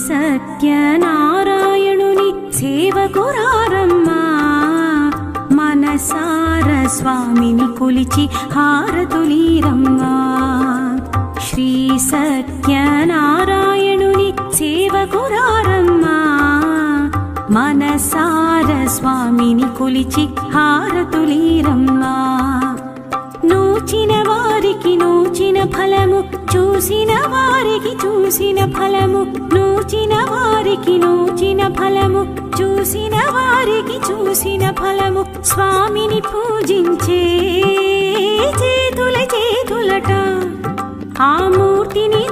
సత్యనారాయణుని సేవకురారమ్మా మనసార స్వామిని కొలిచి హారతులీరమ్మా శ్రీ సత్యనారాయణుని సేవకురారమ్మా మనసార స్వామిని కొలిచి హారతులీరమ్మా నూచిన వారికి నూచిన ఫలము చూసిన వారికి చూసిన ఫలము నూచిన వారికి నూచిన ఫలము చూసిన వారికి చూసిన ఫలము స్వామిని పూజించే చేతుల చేతులట ఆ మూర్తిని